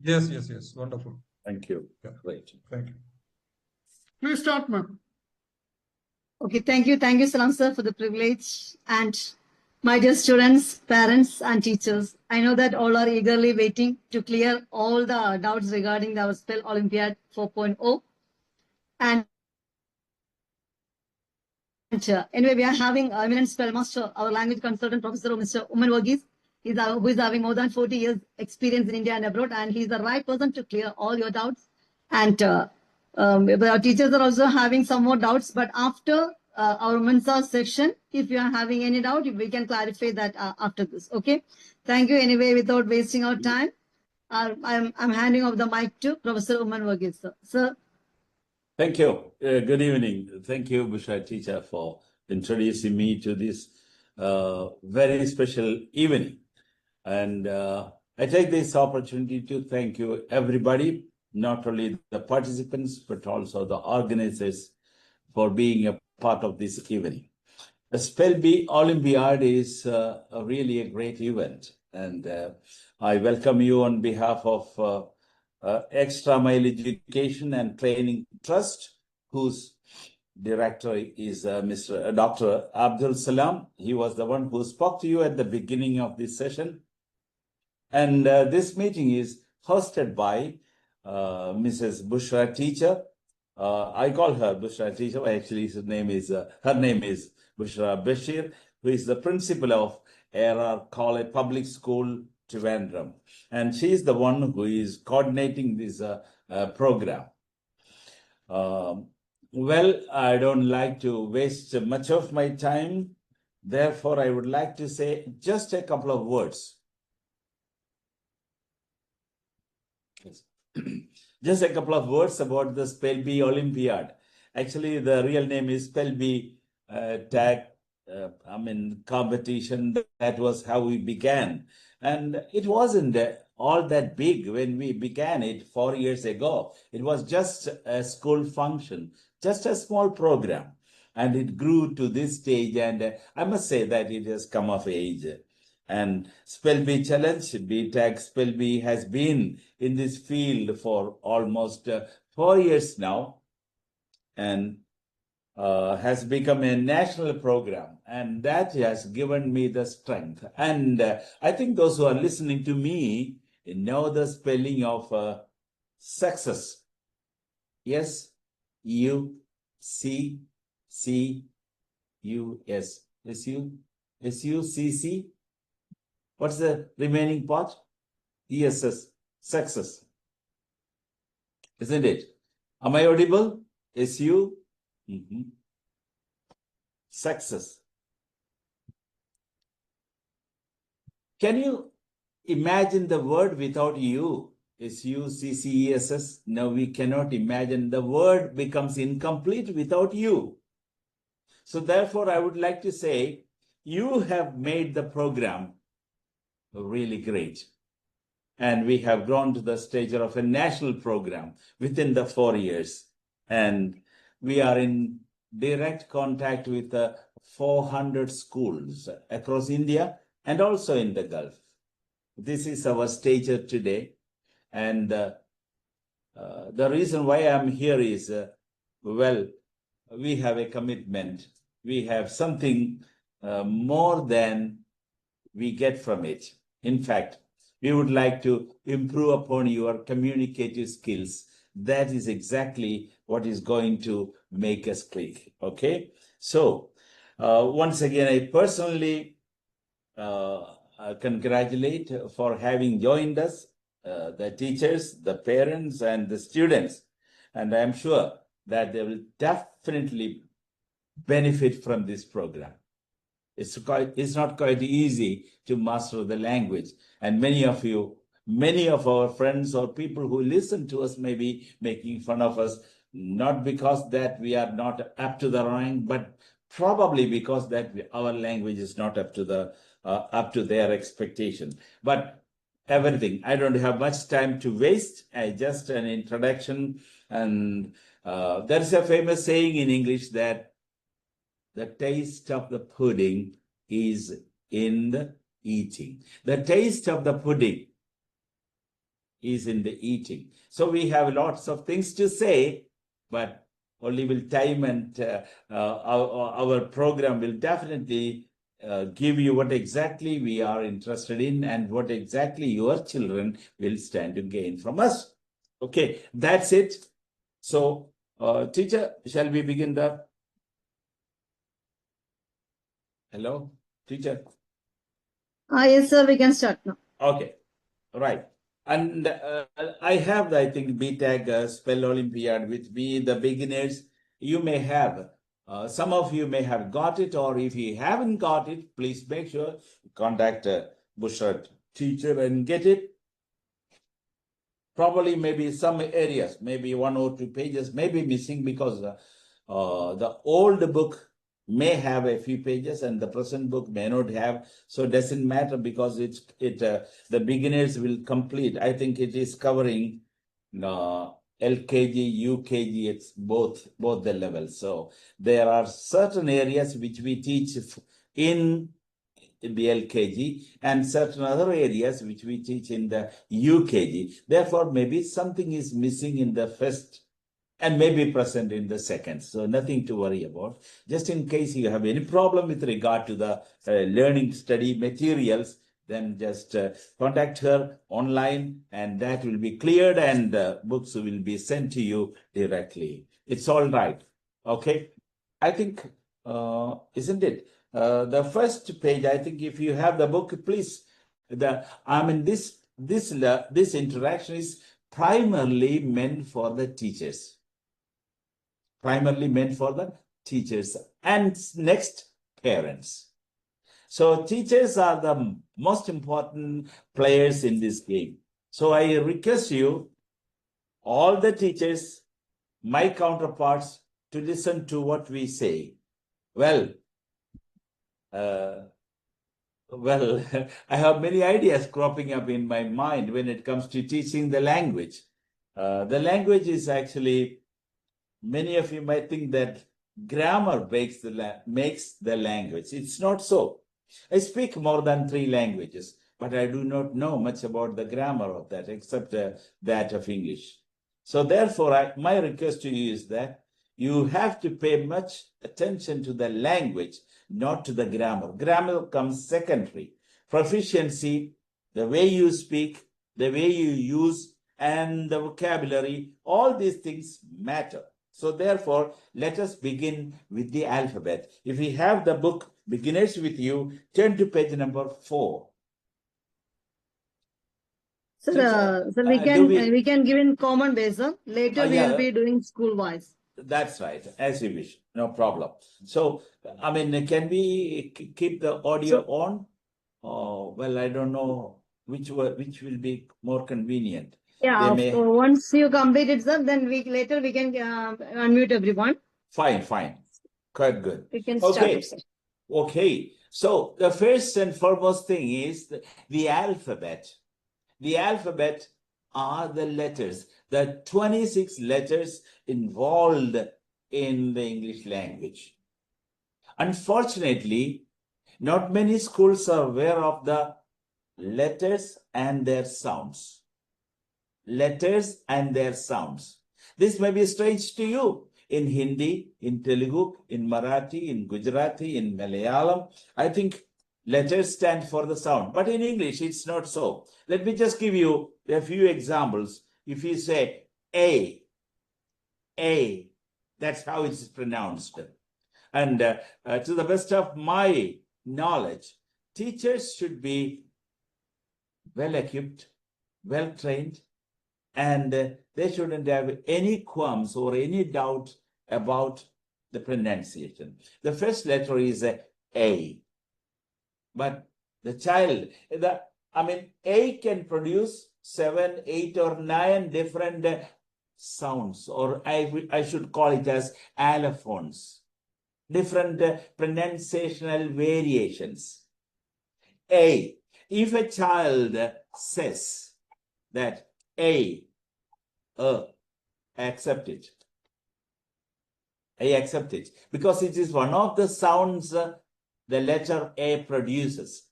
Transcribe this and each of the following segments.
Yes, yes, yes. Wonderful. Thank you. Yeah. Great. Thank you. Please start, ma'am. Okay, thank you. Thank you, Salam sir, for the privilege. And my dear students, parents, and teachers, I know that all are eagerly waiting to clear all the doubts regarding our Spell Olympiad 4.0. And anyway, we are having eminent spell master, our language consultant, Professor Mr. Uman Verghese, who is having more than 40 years experience in India and abroad, and he's the right person to clear all your doubts. And our teachers are also having some more doubts, but after our Mensa section, if you are having any doubt, we can clarify that after this. Okay. Thank you. Anyway, without wasting our time, I'm handing off the mic to Professor Uman Verghese, sir. Sir. Thank you. Good evening. Thank you, Bushra teacher, for introducing me to this very special evening. And I take this opportunity to thank you, everybody, not only the participants, but also the organizers for being a part of this evening. The Spell Bee Olympiad is really a great event. And I welcome you on behalf of Extra Mile Education and Training Trust, whose director is Mr. Dr. Abdul Salam. He was the one who spoke to you at the beginning of this session. And this meeting is hosted by Mrs. Bushra Teacher. I call her Bushra Teacher. Actually, her name is Bushra Bashir, who is the principal of ARR College Public School, Trivandrum. And she is the one who is coordinating this program. Well, I don't like to waste much of my time. Therefore, I would like to say just a couple of words. Just a couple of words about the Spell Bee Olympiad. Actually, the real name is Spell Bee Tag competition. That was how we began. And it wasn't all that big when we began it 4 years ago. It was just a school function, just a small program. And it grew to this stage. And I must say that it has come of age. And Spell Bee Challenge, BTAG Spell Bee, has been in this field for almost 4 years now, and has become a national program, and that has given me the strength. And I think those who are listening to me know the spelling of success. S U C C U S. SUCC. What's the remaining part? ESS. Success. Isn't it? Am I audible? SU. Success. Can you imagine the word without you? SUCCESS. No, we cannot imagine. The word becomes incomplete without you. So therefore, I would like to say, you have made the program really great. And we have grown to the stage of a national program within the 4 years. And we are in direct contact with 400 schools across India and also in the Gulf. This is our stature today. And the reason why I'm here is, well, we have a commitment. We have something more than we get from it. In fact, we would like to improve upon your communicative skills. That is exactly what is going to make us click. Okay. So once again, I personally congratulate for having joined us, the teachers, the parents, and the students. And I'm sure that they will definitely benefit from this program. It's not quite easy to master the language. And many of our friends or people who listen to us may be making fun of us, not because that we are not up to the rank, but probably because that our language is not up to their expectation. But everything, I don't have much time to waste. Just an introduction. And there is a famous saying in English that the taste of the pudding is in the eating. The taste of the pudding is in the eating. So we have lots of things to say, but only will time and our program will definitely give you what exactly we are interested in and what exactly your children will stand to gain from us. Okay, that's it. So, teacher, shall we begin the... Hello, teacher? Yes, sir, we can start now. Okay, right. And I have, I think, BTEC Spell Olympiad with me, the beginners. You may have, some of you may have got it, or if you haven't got it, please make sure you contact Bushra teacher and get it. Probably maybe some areas, maybe 1 or 2 pages may be missing because the old book may have a few pages and the present book may not have. So it doesn't matter because the beginners will complete. I think it is covering LKG, UKG, it's both the levels. So there are certain areas which we teach in the LKG and certain other areas which we teach in the UKG. Therefore, maybe something is missing in the first and maybe present in the second. So nothing to worry about. Just in case you have any problem with regard to the learning study materials, then just contact her online and that will be cleared and books will be sent to you directly. It's all right. Okay. I think, isn't it? The first page, I think if you have the book, please, this interaction is primarily meant for the teachers. Primarily meant for the teachers and next parents. So teachers are the most important players in this game. So I request you, all the teachers, my counterparts, to listen to what we say. Well, I have many ideas cropping up in my mind when it comes to teaching the language. The language is actually, many of you might think that grammar makes the language. It's not so. I speak more than 3 languages, but I do not know much about the grammar of that except that of English. So therefore, my request to you is that you have to pay much attention to the language, not to the grammar. Grammar comes secondary. Proficiency, the way you speak, the way you use, and the vocabulary, all these things matter. So therefore, let us begin with the alphabet. If we have the book Beginners with you, turn to page number 4. Sir, we can give in common base, sir. Later we will be doing school wise. That's right, as you wish, no problem. So, I mean, can we keep the audio on? Well, I don't know which will be more convenient. Yeah, once you complete it, sir, then later we can unmute everyone. Fine. Quite good. We can start it, sir. Okay. So the first and foremost thing is the alphabet. The alphabet are the letters, the 26 letters involved in the English language. Unfortunately, not many schools are aware of the letters and their sounds. Letters and their sounds. This may be strange to you. In Hindi, in Telugu, in Marathi, in Gujarati, in Malayalam, I think letters stand for the sound. But in English, it's not so. Let me just give you a few examples. If you say A, that's how it's pronounced. And to the best of my knowledge, teachers should be well-equipped, well-trained, and they shouldn't have any qualms or any doubt about the pronunciation. The first letter is A. But the child, A can produce 7, 8, or 9 different sounds, or I should call it as allophones, different pronunciational variations. A. If a child says that A, I accept it. I accept it because it is one of the sounds the letter A produces.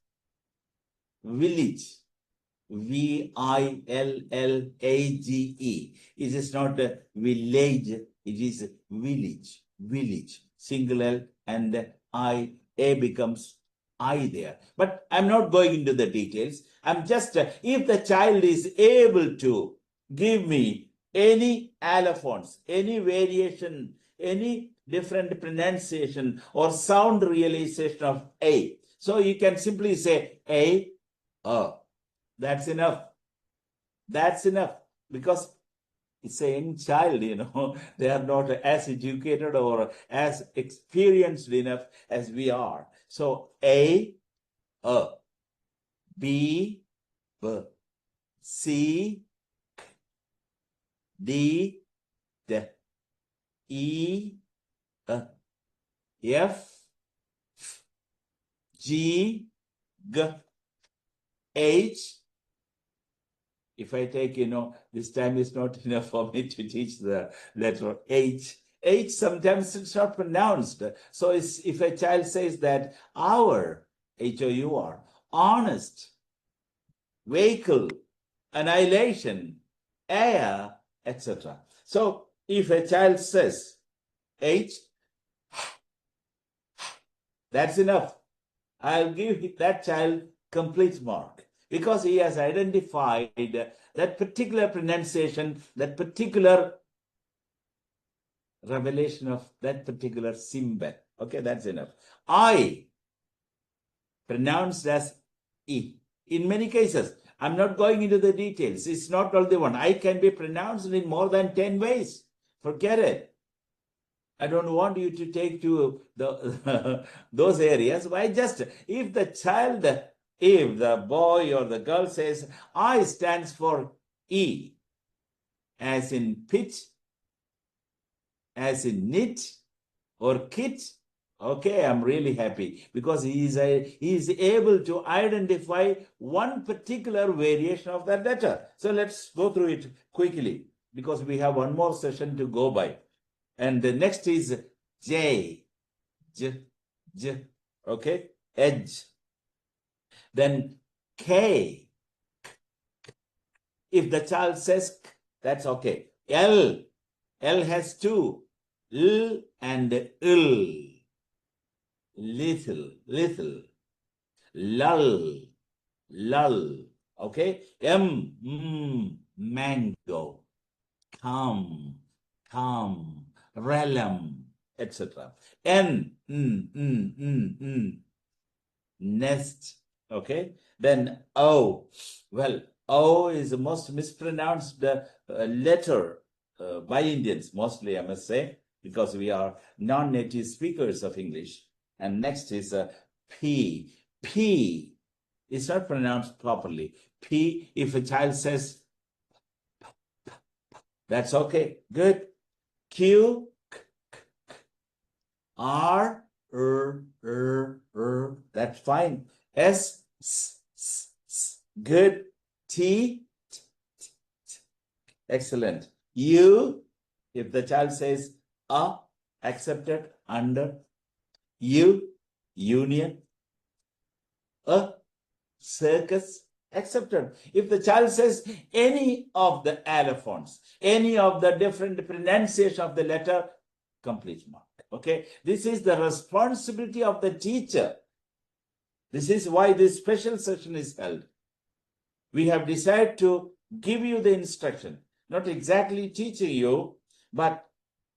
Village. V-I-L-L-A-G-E. It is not a village, it is village, village. Single L and A becomes I there. But I'm not going into the details. I'm just, if the child is able to give me any allophones, any variation, any different pronunciation or sound realization of A. So you can simply say A, that's enough. That's enough because it's a young child, they are not as educated or as experienced enough as we are. So A, B, B, C, D, D, E, F, G, G, H. If I take, this time is not enough for me to teach the letter H. H sometimes it's not pronounced. So if a child says that our, H-O-U-R, honest, vehicle, annihilation, air, etc. So if a child says H, that's enough. I'll give that child complete mark because he has identified that particular pronunciation, that particular revelation of that particular symbol. Okay, that's enough. I, pronounced as E. In many cases, I'm not going into the details. It's not only one. I can be pronounced in more than 10 ways. Forget it. I don't want you to take to those areas. Why just, if the boy or the girl says, I stands for E, as in pitch, as in knit or kit, okay, I'm really happy because he is able to identify one particular variation of that letter. So let's go through it quickly because we have one more session to go by. And the next is J, J, J, okay, edge. Then K. If the child says K, that's okay. L has two, L and L. Little, lull, okay? Mango, come, realm, etc. Nest, okay? Then O, well, O is the most mispronounced letter by Indians, mostly I must say, because we are non-native speakers of English. And next is P. P is not pronounced properly. P, if a child says, that's okay, good. Q, R, that's fine. S, good. T, excellent. U, if the child says accepted, under. U, union. Circus, accepted. If the child says any of the allophones, any of the different pronunciation of the letter, complete mark. Okay, this is the responsibility of the teacher. This is why this special session is held. We have decided to give you the instruction, not exactly teaching you, but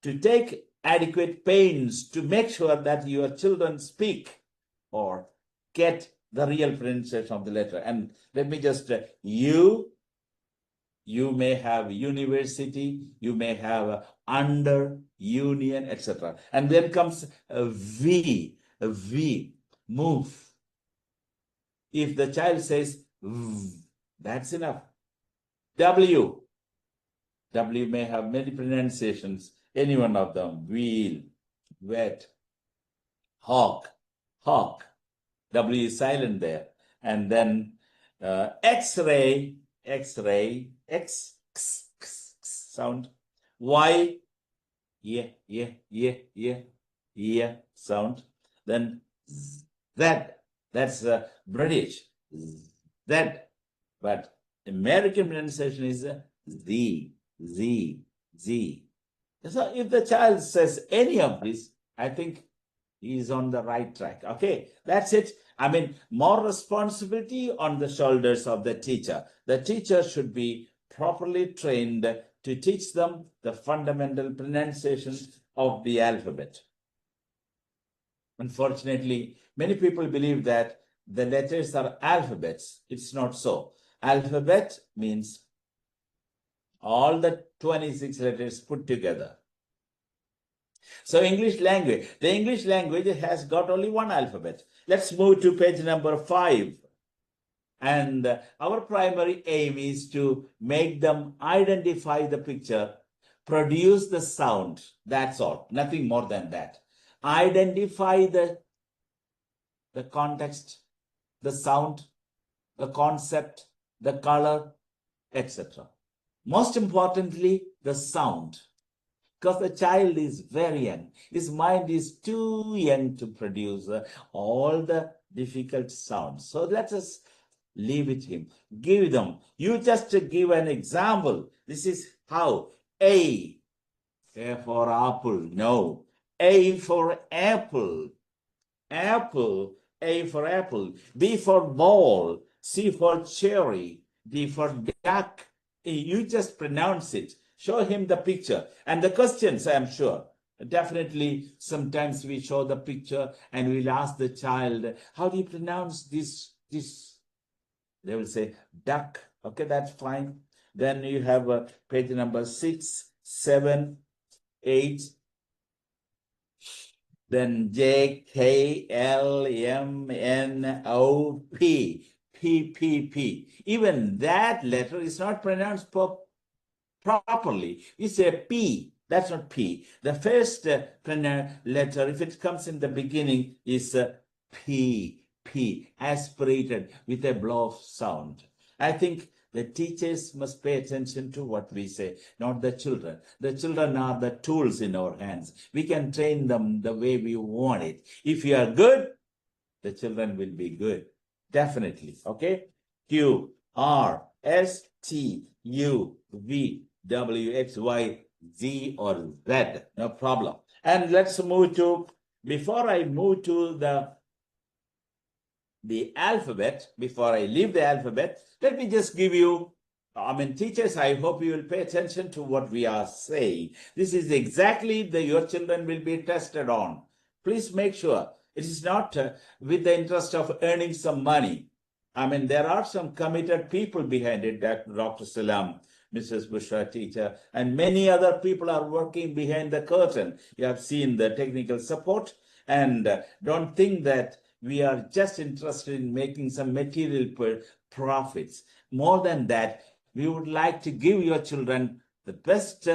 to take adequate pains to make sure that your children speak or get the real pronunciation of the letter. And let me just, you may have university, you may have under, union, etc. And then comes a V, move. If the child says, that's enough. W may have many pronunciations, any one of them. Wheel, wet, hawk. W is silent there. And then X-ray, X, sound. Y, yeah, sound. Then Z, that's British. Z, but American pronunciation is Z, Z, Z. So if the child says any of this, I think he is on the right track. Okay, that's it. I mean, more responsibility on the shoulders of the teacher. The teacher should be properly trained to teach them the fundamental pronunciation of the alphabet. Unfortunately, many people believe that the letters are alphabets. It's not so. Alphabet means all the 26 letters put together. So English language, the English language has got only one alphabet. Let's move to page number 5. And our primary aim is to make them identify the picture, produce the sound. That's all, nothing more than that. Identify the context, the sound, the concept, the color, etc. Most importantly, the sound. Because the child is very young. His mind is too young to produce all the difficult sounds. So let us leave it to him. Give them. You just give an example. This is how. A for apple. No. A for apple. Apple. A for apple. B for ball. C for cherry. D for duck. You just pronounce it. Show him the picture and the questions, I'm sure. Definitely, sometimes we show the picture and we'll ask the child, how do you pronounce this? They will say duck. Okay, that's fine. Then you have page number 6, 7, 8. Then J, K, L, M, N, O, P. P, P, P. Even that letter is not pronounced properly. We say P. That's not P. The first letter, if it comes in the beginning, is P. P. Aspirated with a blow of sound. I think the teachers must pay attention to what we say, not the children. The children are the tools in our hands. We can train them the way we want it. If you are good, the children will be good. Definitely. Okay? Q, R, S, T, U, V, W, X, Y, Z, or Z. No problem. And let's move to, before I move to the alphabet, before I leave the alphabet, let me just give you, teachers, I hope you will pay attention to what we are saying. This is exactly your children will be tested on. Please make sure it is not with the interest of earning some money. There are some committed people behind it, Dr. Salam, Mrs. Bushra, teacher, and many other people are working behind the curtain. You have seen the technical support, and don't think that we are just interested in making some material profits. More than that, we would like to give your children the best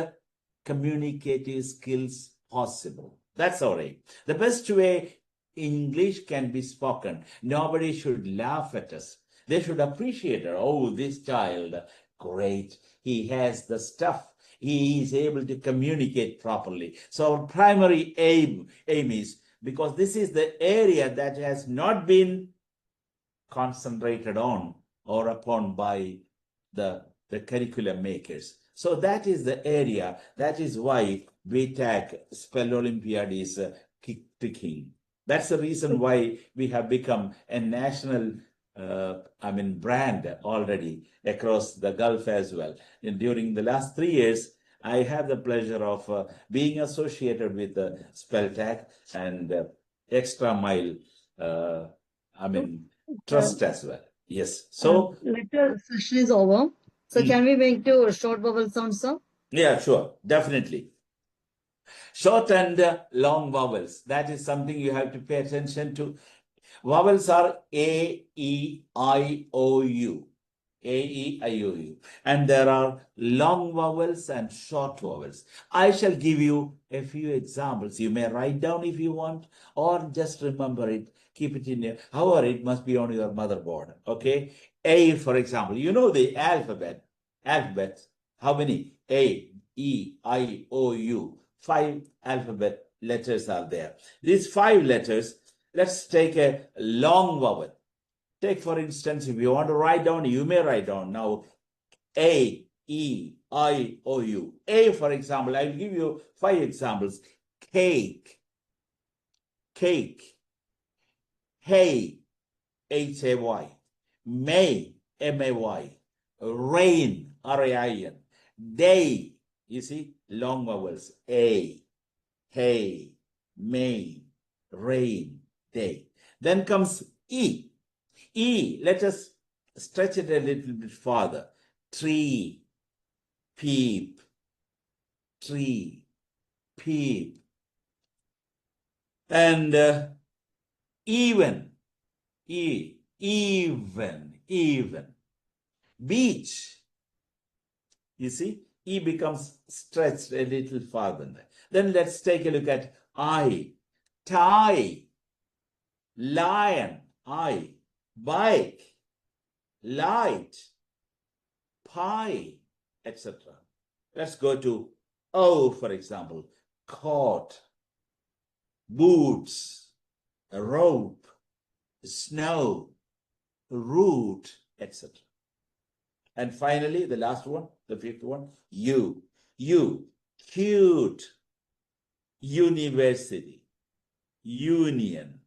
communicative skills possible. That's our aim. The best way English can be spoken. Nobody should laugh at us. They should appreciate it. Oh, this child, great. He has the stuff. He is able to communicate properly. So our primary aim is, because this is the area that has not been concentrated on or upon by the curriculum makers. So that is the area. That is why WTAG Spell Olympiad is picking. That's the reason why we have become a national brand already across the Gulf as well. And during the last 3 years, I have the pleasure of being associated with the Spelltag and Extra Mile, Trust as well. Yes. So letter session is over. So can we make to short vowel sounds, sir? Yeah, sure. Definitely. Short and long vowels. That is something you have to pay attention to. Vowels are A, E, I, O, U. A, E, I, O, U. And there are long vowels and short vowels. I shall give you a few examples. You may write down if you want, or just remember it. Keep it in your, however, it must be on your motherboard. Okay. A, for example, you know the alphabet. Alphabets. How many? A, E, I, O, U. 5 alphabet letters are there. These 5 letters, let's take a long vowel. Take, for instance, if you want to write down, you may write down now A, E, I, O, U. A, for example, I'll give you 5 examples. Cake, cake. Hay, Hay. May, May. Rain, Rain. Day, you see, long vowels. A, hay, may, rain, day. Then comes E. E, let us stretch it a little bit farther. Tree, peep, tree, peep. And even, even. Beach, you see, E becomes stretched a little farther. Then let's take a look at I, tie, lion, I, bike, light, pie, etc. Let's go to O, for example, coat, boots, rope, snow, root, etc. And finally, the last one, the 5th one, U, cute, university, union,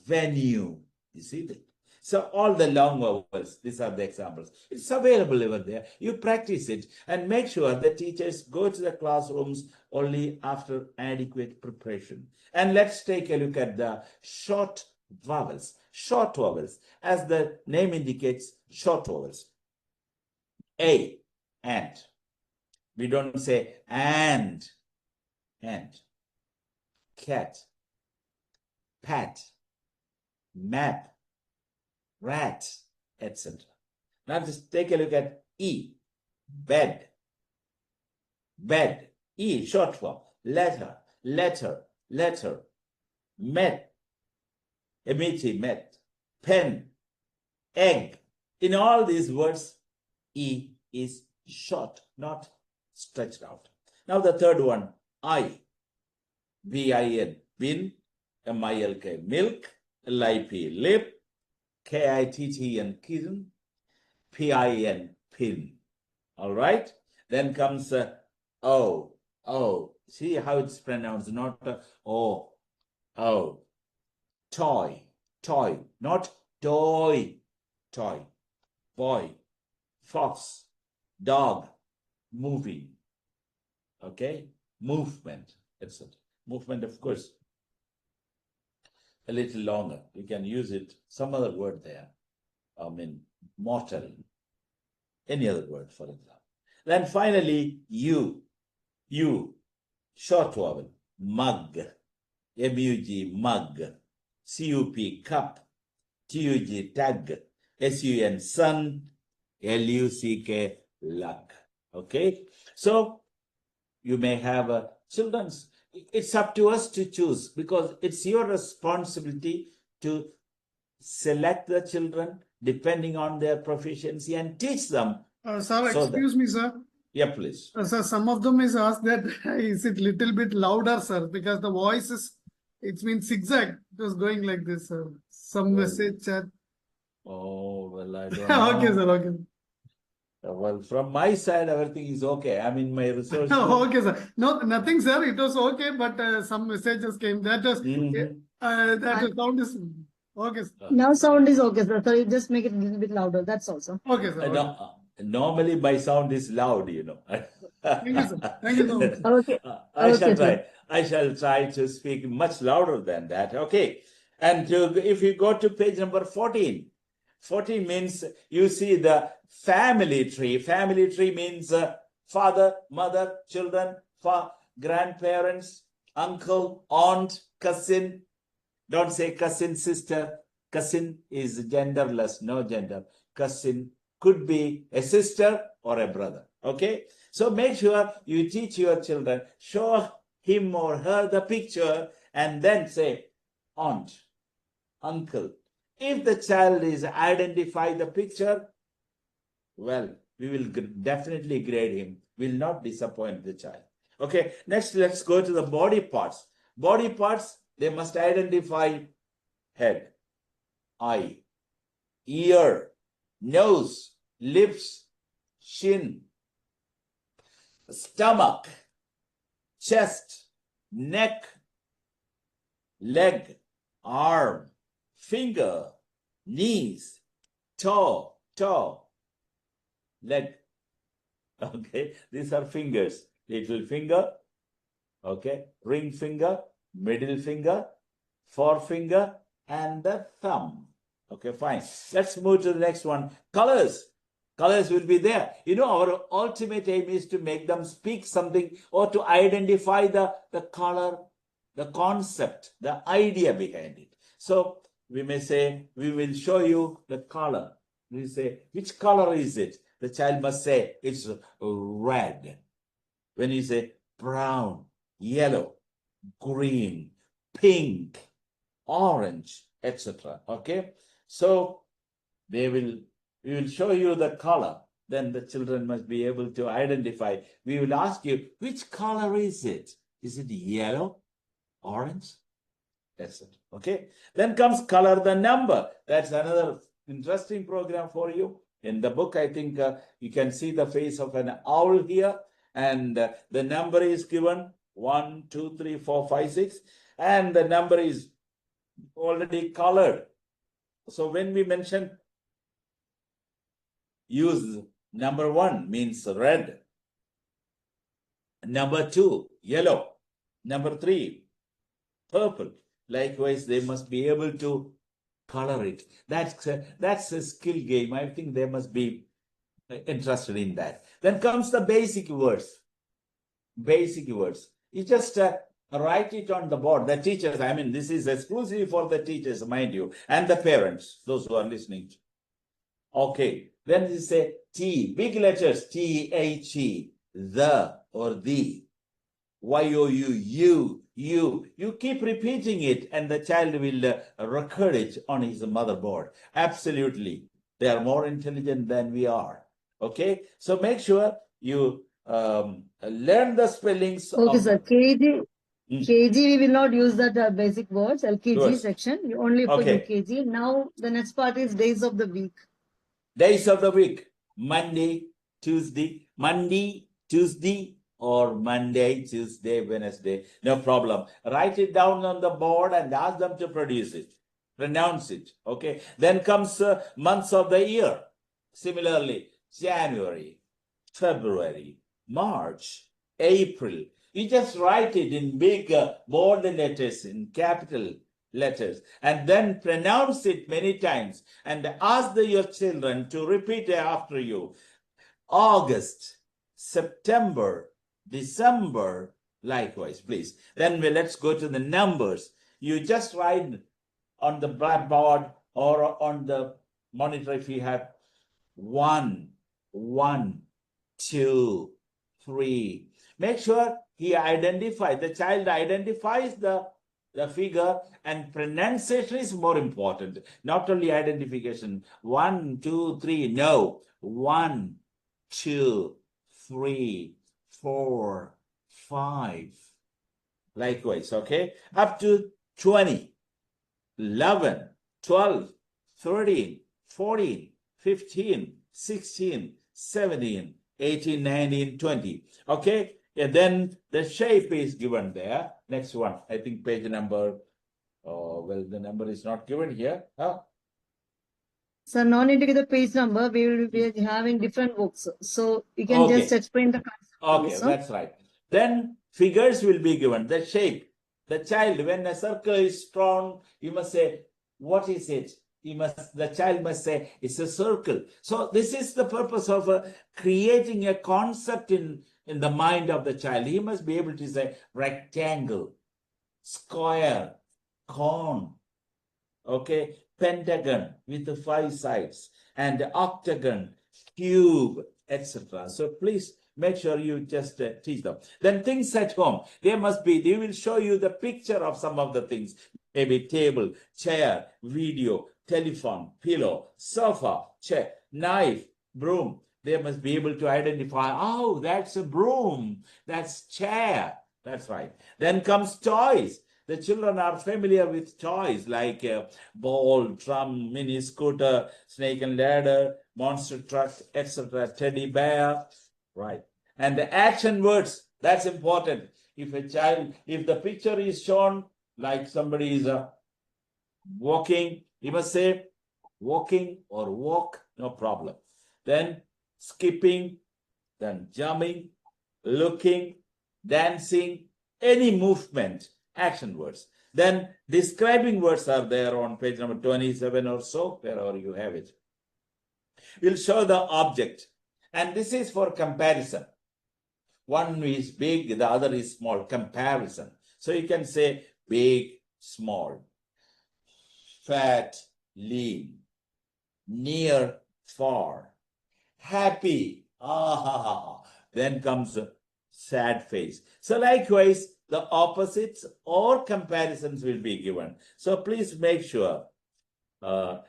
venue. You see that? So all the long vowels, these are the examples. It's available over there. You practice it and make sure the teachers go to the classrooms only after adequate preparation. And let's take a look at the short vowels. Short vowels, as the name indicates, short vowels. A, and. We don't say and. Cat, pat, map, rat, etc. Now just take a look at E, bed, E, short form, letter, met, met, pen, egg. In all these words, E is short, not stretched out. Now the third one, I, bin, bin, milk, milk, lip, lip, kitten, kitten, pin, pin. All right. Then comes O. See how it's pronounced, not O. Toy, not toy. Boy, fox, dog, moving. Okay, movement, etc. Movement, of course, a little longer. You can use it, some other word there. I mean, mortal. Any other word, for example. Then finally, U, short vowel, mug, mug, mug, cup, cup, tug, tag, sun, sun, luck, luck. Okay, so you may have children's. It's up to us to choose, because it's your responsibility to select the children depending on their proficiency and teach them. Sir, So excuse me, sir. Yeah, please. Sir, some of them is asked that is it little bit louder, sir, because the voice is, it's been zigzag. It was going like this, sir. Some message chat. Oh, well, I don't know. Okay, sir. Okay. Well, from my side, everything is okay. I mean, my resource. Okay, sir. No, nothing, sir. It was okay, but some messages came. That was that sound is okay, sir. Now sound is okay, sir. So you just make it a little bit louder. That's also. Okay, sir. Okay. Normally, my sound is loud, you know. Thank you, sir. Thank you so much. Okay. I shall try to speak much louder than that. Okay. And if you go to page number 14, 14 means you see the family tree. Family tree means father, mother, children, grandparents, uncle, aunt, cousin. Don't say cousin, sister. Cousin is genderless, no gender. Cousin could be a sister or a brother. Okay? So make sure you teach your children, show him or her the picture, and then say aunt, uncle. If the child is identify the picture, well, we will definitely grade him. Will not disappoint the child. Okay, next let's go to the body parts. Body parts, they must identify head, eye, ear, nose, lips, shin, stomach, chest, neck, leg, arm, finger, knees, toe, leg. Okay, these are fingers. Little finger, okay, ring finger, middle finger, forefinger, and the thumb. Okay, fine. Let's move to the next one. Colors. Colors will be there. You know, our ultimate aim is to make them speak something or to identify the color, the concept, the idea behind it. So we may say, we will show you the color. We say, which color is it? The child must say, it's red. When you say brown, yellow, green, pink, orange, etc. Okay, so we will show you the color. Then the children must be able to identify. We will ask you, which color is it? Is it yellow, orange, etc. Okay, then comes color the number. That's another interesting program for you. In the book, I think you can see the face of an owl here, and the number is given 1, 2, 3, 4, 5, 6, and the number is already colored. So when we mention use number 1 means red, number 2 yellow, number 3 purple. Likewise, they must be able to color it. That's a skill game. I think they must be interested in that. Then comes the basic words. Basic words. You just write it on the board. The teachers, I mean, this is exclusively for the teachers, mind you, and the parents, those who are listening. Okay, then you say T, big letters, T-H-E, the or the, Y-O-U, you. You keep repeating it and the child will record it on his motherboard. Absolutely. They are more intelligent than we are. Okay, so make sure you learn the spellings. Okay, sir. KG, Mm. KG, we will not use that basic words, LKG Words. section, only for Okay. UKG. Now, the next part is days of the week. Days of the week: Monday, Tuesday, or Monday, Tuesday, Wednesday. No problem. Write it down on the board and ask them to produce it. Pronounce it. Okay. Then comes months of the year. Similarly, January, February, March, April. You just write it in big bold letters, in capital letters, and then pronounce it many times and ask your children to repeat after you. August, September, December, likewise, please. Then let's go to the numbers. You just write on the blackboard or on the monitor if you have 1, 2, 3. Make sure the child identifies the figure, and pronunciation is more important. Not only identification. 1, 2, 3. No. 1, 2, 3, 4, 5. Likewise, okay? Up to 20, 11, 12, 13, 14, 15, 16, 17, 18, 19, 20. Okay? And then the shape is given there. Next one. I think page number, well, the number is not given here. Huh? So, no need to give the page number. We will be having different books. So, you can just explain the concept. Okay, that's right. Then figures will be given. The shape. The child, when a circle is drawn, you must say, what is it? The child must say, it's a circle. So this is the purpose of creating a concept in the mind of the child. He must be able to say rectangle, square, cone, okay, pentagon with the 5 sides, and octagon, cube, etc. So please make sure you just teach them. Then things at home. They will show you the picture of some of the things. Maybe table, chair, video, telephone, pillow, sofa, chair, knife, broom. They must be able to identify, oh, that's a broom, that's chair. That's right. Then comes toys. The children are familiar with toys like ball, drum, mini scooter, snake and ladder, monster truck, etc., teddy bear, right? And the action words, that's important. If the picture is shown like somebody is walking, you must say walking or walk, no problem. Then skipping, then jumping, looking, dancing, any movement, action words. Then describing words are there on page number 27 or so, wherever you have it. We'll show the object. And this is for comparison. One is big, the other is small, comparison. So you can say big, small, fat, lean, near, far, happy, then comes a sad face. So likewise, the opposites or comparisons will be given. So please make sure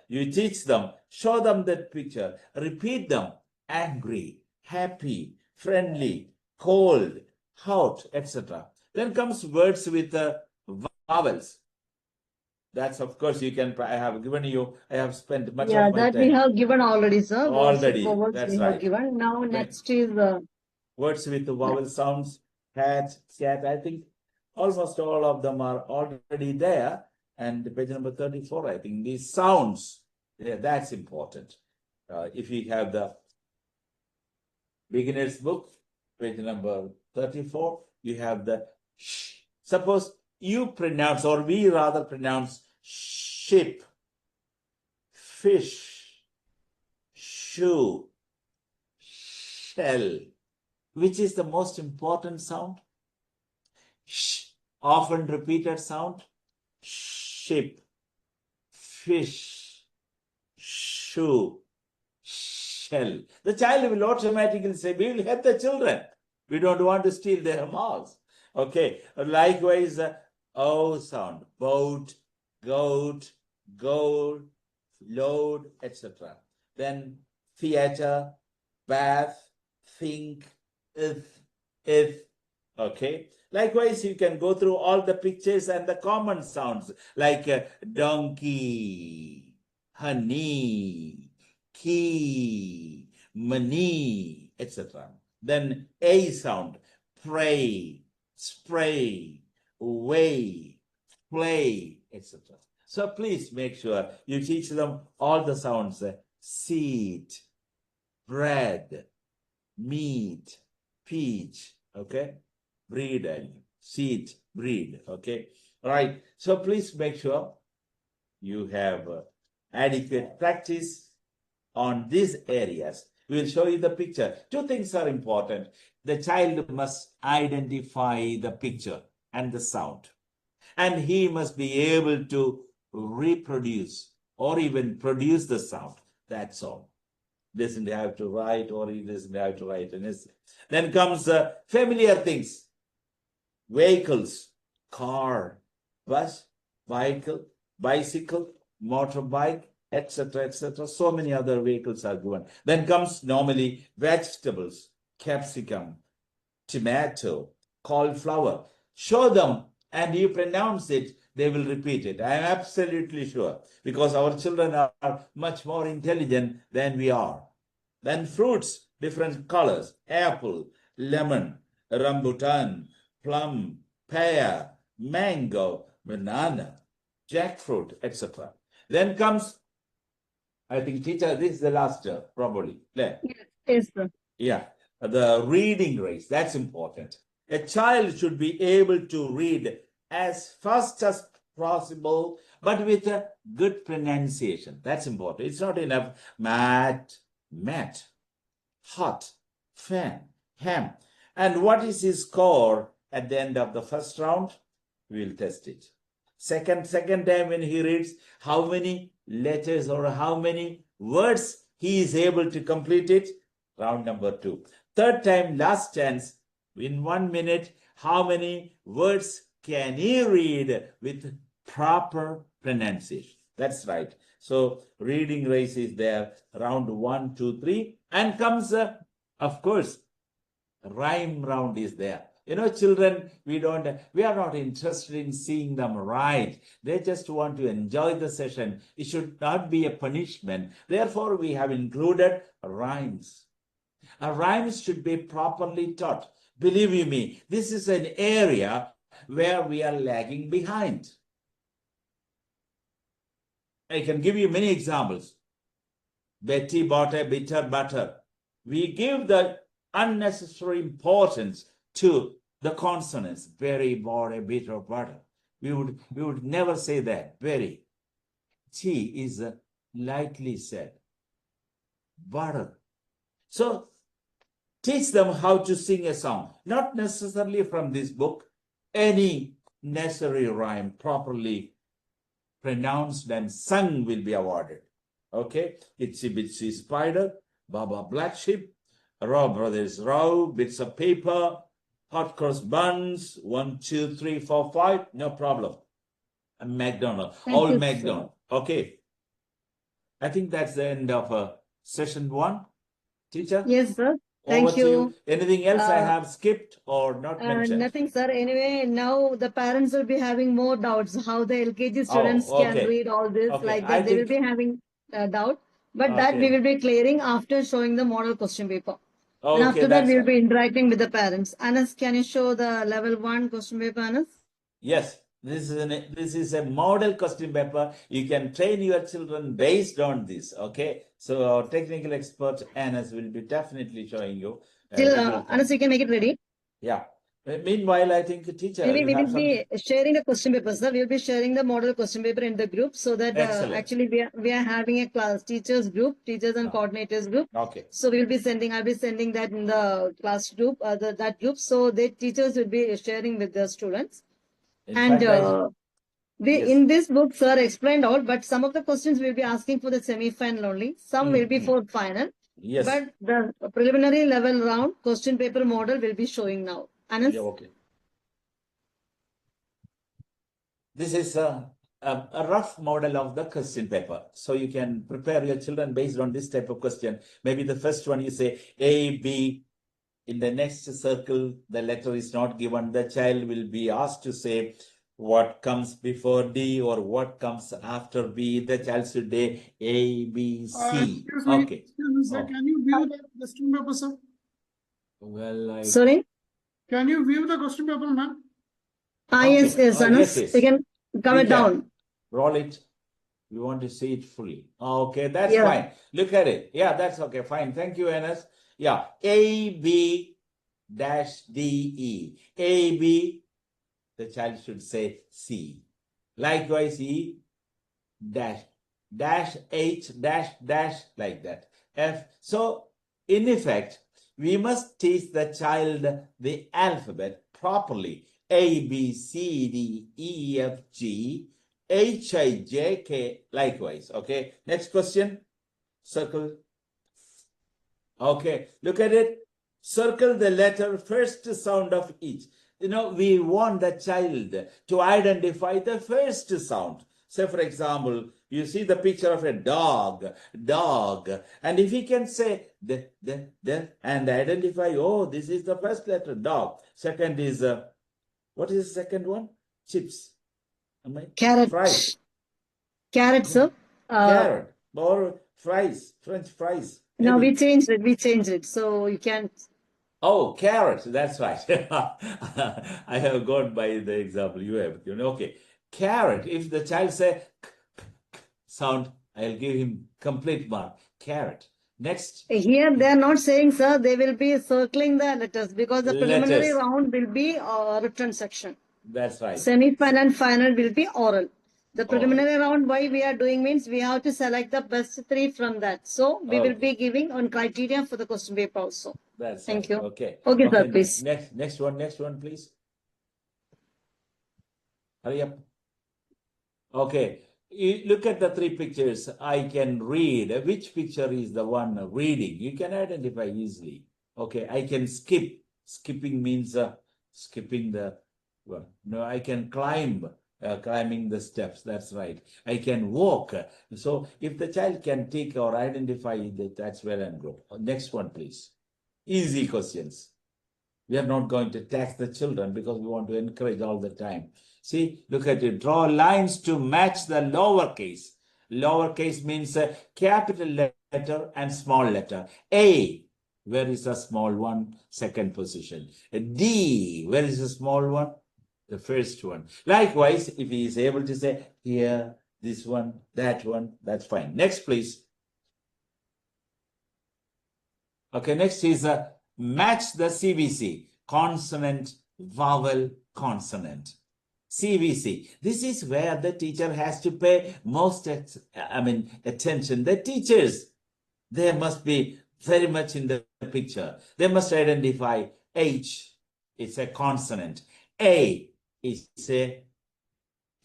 you teach them, show them that picture, repeat them, angry, happy, friendly, cold, hot, etc. Then comes words with vowels. That's, of course, you can, I have given you, I have spent much Yeah, of my that we time. have given already, sir. Words with Already, vowels that's we have right. given. Now Right. next is Words with the vowel sounds, hat, cat, I think almost all of them are already there. And page number 34, I think these sounds, yeah, that's important. If you have the beginner's book, page number 34, you have the sh. Suppose you pronounce, or we rather pronounce ship, fish, shoe, shell. Which is the most important sound? Sh, often repeated sound. Ship, fish, shoe, shell. The child will automatically say, we will help the children. We don't want to steal their mouths. Okay. Likewise, O sound. Boat, goat, gold, load, etc. Then theater, bath, think, if, okay. Likewise, you can go through all the pictures and the common sounds like donkey, honey, key, money, etc. Then A sound, pray, spray, way, play, etc. So please make sure you teach them all the sounds, seed, bread, meat, peach, okay, breed and seed, breed, okay. All right, so please make sure you have adequate practice on these areas. We'll show you the picture. Two things are important. The child must identify the picture and the sound, and he must be able to reproduce or even produce the sound. That's all. Doesn't have to write, or he doesn't have to write an essay. Then comes familiar things. Vehicles, car, bus, bicycle, motorbike, etc., etc. So many other vehicles are given. Then comes normally vegetables, capsicum, tomato, cauliflower. Show them and you pronounce it, they will repeat it. I am absolutely sure, because our children are much more intelligent than we are. Then fruits, different colors, apple, lemon, rambutan, plum, pear, mango, banana, jackfruit, etc. Then comes, I think, teacher, this is the last probably. yes, sir. Yeah, the reading race, that's important. A child should be able to read as fast as possible, but with a good pronunciation. That's important. It's not enough mat, hot, fan, ham. And what is his score at the end of the first round? We'll test it. Second time when he reads, how many letters or how many words he is able to complete it? Round number 2. Third time, last chance, in 1 minute, how many words can he read with proper pronunciation? That's right. So reading race is there, round 1, 2, 3, and comes, of course, rhyme round is there. You know, children, we are not interested in seeing them write. They just want to enjoy the session. It should not be a punishment. Therefore, we have included rhymes. Rhymes should be properly taught. Believe you me, this is an area where we are lagging behind. I can give you many examples. Betty bought a bitter butter. We give the unnecessary importance to the consonants. Berry bought a bitter butter. We would never say that. Berry. Tea is lightly said. Butter. So teach them how to sing a song. Not necessarily from this book. Any nursery rhyme properly pronounced and sung will be awarded. Okay? Itsy Bitsy Spider, Baba Black Sheep, Row Brothers Row, Bits of Paper, Hot Cross Buns, 1, 2, 3, 4, 5, no problem. And McDonald, Thank all you, McDonald. Okay. I think that's the end of session 1. Teacher? Yes, sir. Over Thank to you. you. Anything else I Uh, have skipped or not mentioned? Nothing, sir. Anyway, now the parents will be having more doubts how the LKG students can okay. read all this. Okay, Like I that, they will think- be having doubt. But that we Okay. will be clearing after showing the model question paper. And Okay, after that, that's we will right. be interacting with the parents. Anas, can you show the level 1 question paper, Anas? Yes, this is a model question paper. You can train your children based on this. Okay, so our technical expert Anas will be definitely showing you. Till little Anas, time. you can make it ready. Yeah. Meanwhile, I think teacher, Maybe you we have will something. be sharing the question paper, sir. We will be sharing the model question paper in the group so that Excellent. actually we are having a class teachers group, teachers and coordinators group. Okay. So we will be sending. I'll be sending that in the class group, that group. So the teachers will be sharing with the students. In And fact, yes. in this book, sir explained all, but some of the questions will be asking for the semi-final only. Some will be for final. Yes. But the preliminary level round question paper model will be showing now. Anas? Yeah, okay. This is a rough model of the question paper. So you can prepare your children based on this type of question. Maybe the first one you say A, B. In the next circle, the letter is not given. The child will be asked to say what comes before D or what comes after B. The child should say A, B, C. Excuse me, Okay. excuse me, sir. Oh. Can you view the question paper, sir? Well, Sorry? Can you view the question paper, ma'am? Yes, yes, Anas. yes. You can come We it can. down. Roll it. We want to see it fully. Okay, that's Yeah. fine. Look at it. Yeah, that's okay. Fine. Thank you, Anas. Yeah. A, B dash D, E. A, B. The child should say C. Likewise, E dash dash H dash dash like that. F. So, in effect, we must teach the child the alphabet properly. A, B, C, D, E, F, G, H, I, J, K, likewise. Okay, next question. Circle. Okay, look at it. Circle the letter first sound of each. You know, we want the child to identify the first sound. Say, for example, you see the picture of a dog, and if he can say the, and identify, oh, this is the first letter, dog. Second is, what is the second one? Chips. Carrot. Fries. Carrot, sir. Carrot or fries, French fries. No, Maybe. we changed it. We changed it. So you can. Oh, carrot. That's right. I have gone by the example you have given. Okay. Carrot. If the child say sound, I'll give him complete mark. Carrot. Next. Here they are not saying, sir. They will be circling the letters because the preliminary Letters. round will be written section. That's right. Semi-final and final will be oral. The Oral. preliminary round, why we are doing means we have to select the best 3 from that. So we will be giving on criteria for the question paper also. That's Thank right. you. Okay. Okay, sir, please. Next one, please. Hurry up. Okay. You look at the 3 pictures. I can read. Which picture is the one reading? You can identify easily. Okay. I can skip. Skipping means skipping the. Well, no, I can climb. Climbing the steps. That's right. I can walk. So if the child can take or identify that, that's well and good. Next one, please. Easy questions. We are not going to tax the children because we want to encourage all the time. See, look at it. Draw lines to match the lowercase. Lowercase means a capital letter and small letter. A, where is the small one? Second position. D, where is the small one? The first one. Likewise, if he is able to say here, this one, that one, that's fine. Next, please. Okay, next is match the CVC, consonant, vowel, consonant. CVC. This is where the teacher has to pay most attention. The teachers, they must be very much in the picture. They must identify H, it's a consonant. A is a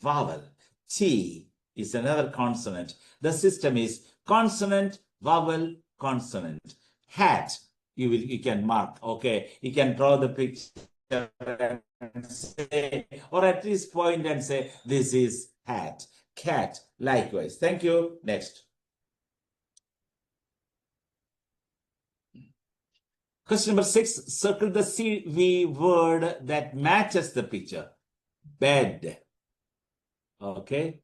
vowel. T is another consonant. The system is consonant, vowel, consonant. Hat, you can mark, okay? You can draw the picture and say, or at least point and say, this is hat. Cat, likewise. Thank you. Next. Question number 6, circle the CV word that matches the picture. Bed. Okay.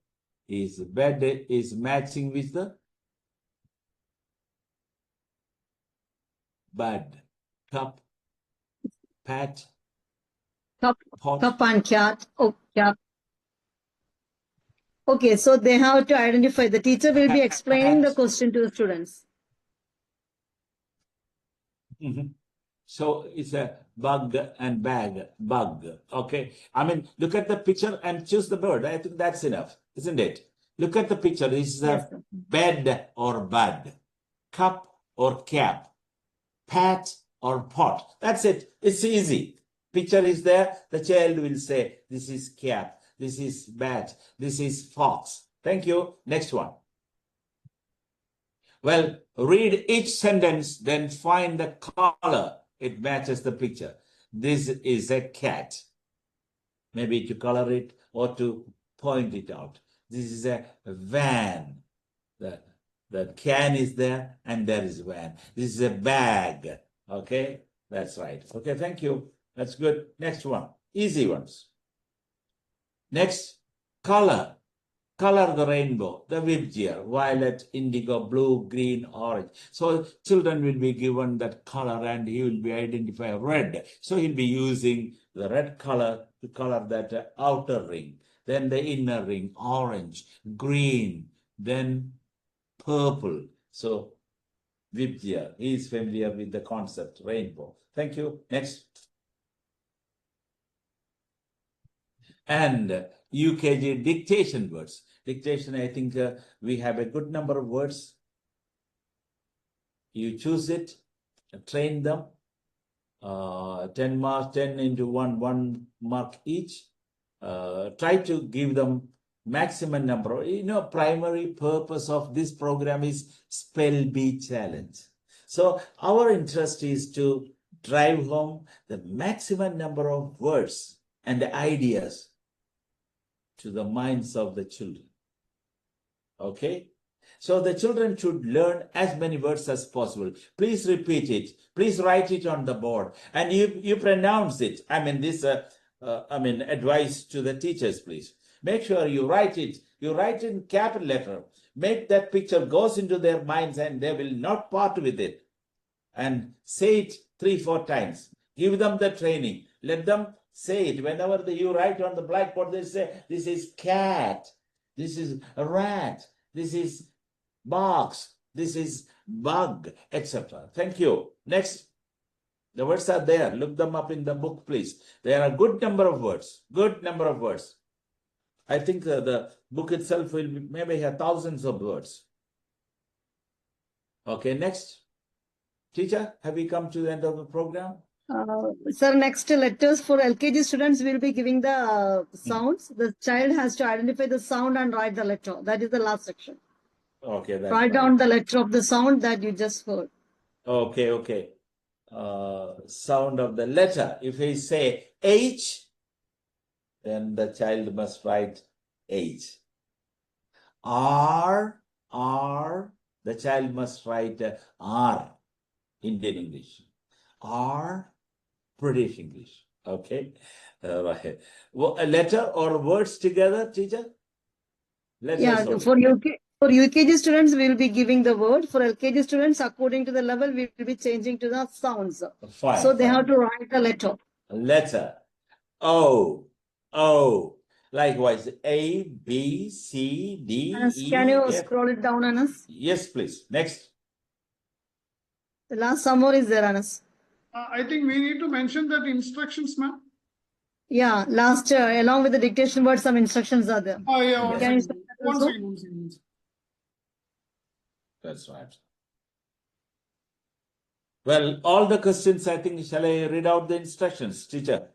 Bed is matching with the bud. Cup, pat, Cup, pot. cup and cat. Oh, cat. Okay, so they have to identify. The teacher will be explaining the question to the students. So it's a bug and bag, bug. Okay. I mean, look at the picture and choose the bird. I think that's enough, isn't it? Look at the picture. This is Yes, a sir. bed or bud, cup or cap, pat or pot. That's it. It's easy. Picture is there. The child will say, this is cap, this is bat, this is fox. Thank you. Next one. Well, read each sentence, then find the color. It matches the picture. This is a cat. Maybe to color it or to point it out. This is a van. The can is there and there is van. This is a bag. Okay, that's right. Okay, thank you. That's good. Next one. Easy ones. Next, color. Color the rainbow, the Vibgir, violet, indigo, blue, green, orange. So children will be given that color and he will be identify red. So he'll be using the red color to color that outer ring. Then the inner ring, orange, green, then purple. So Vibgir, he is familiar with the concept, rainbow. Thank you. Next. And UKG dictation words. Dictation, I think we have a good number of words. You choose it, train them. 10 marks, 10 into 1 mark each. Try to give them maximum number. Primary purpose of this program is Spell Bee Challenge. So our interest is to drive home the maximum number of words and ideas to the minds of the children. Okay? So the children should learn as many words as possible. Please repeat it. Please write it on the board. And you pronounce it. Advice to the teachers, please. Make sure you write it. You write in capital letter. Make that picture goes into their minds and they will not part with it. And say it 3-4 times. Give them the training. Let them say it. Whenever you write on the blackboard, they say, this is cat, this is a rat, this is box, this is bug, etc. Thank you. Next. The words are there. Look them up in the book, please. There are a good number of words. Good number of words. I think the book itself will maybe have thousands of words. Okay, next. Teacher, have we come to the end of the program? Sir, next letters for LKG students will be giving the sounds. The child has to identify the sound and write the letter. That is the last section. Okay, that's Write down the letter of the sound that you just heard. Okay. Sound of the letter. If we say H, then the child must write H. R, the child must write R, Indian English. R, British English. Okay. Right. Well, a letter or words together, teacher? Letters Yeah, only. for UKG students, we will be giving the word. For LKG students, according to the level, we will be changing to the sounds. Fine, So they fine. have to write the letter. Letter. O. O. Likewise, A, B, C, D, Anas, can E, you F. scroll it down, Anas? Yes, please. Next. The last some more is there, Anas. I think we need to mention that instructions, ma'am. Yeah, last along with the dictation word, some instructions are there. Oh, yeah, one Yes. Can you second. say that One also? second, one second, one second. That's right. Well, all the questions, I think, shall I read out the instructions, teacher?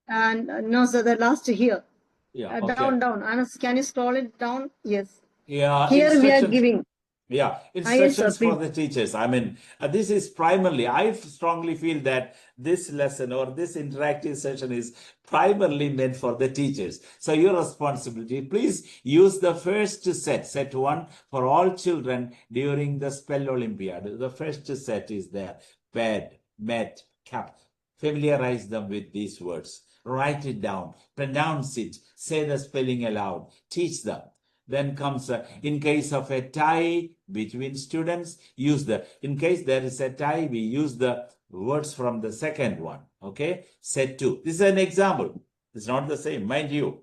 And no, sir, the last here. Yeah, Down, okay. down. Anas, can you scroll it down? Yes. Yeah, Here we are instructions. giving. Yeah, Yes, sir, instructions for please. the teachers. I mean, this is primarily, I strongly feel that this lesson or this interactive session is primarily meant for the teachers. So your responsibility, please use the first set 1 for all children during the spell Olympiad. The first set is there. Bed, met, cap. Familiarize them with these words. Write it down, pronounce it, say the spelling aloud, teach them. Then comes, in case of a tie between students, in case there is a tie, we use the words from the second one. Okay, set 2. This is an example. It's not the same, mind you.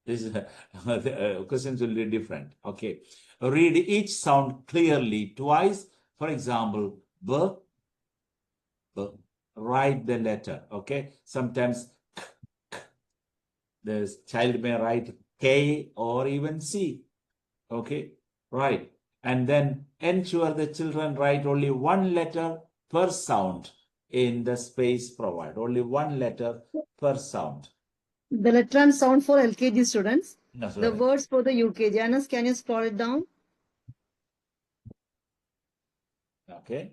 This is, the questions will be different. Okay, read each sound clearly twice. For example, b, b. Write the letter. Okay, sometimes the child may write K or even C. Okay, right. And then ensure the children write only one letter per sound in the space provided. Only one letter per sound. The letter and sound for LKG students. No, The sorry. words for the UKG. Anas, can you scroll it down? Okay.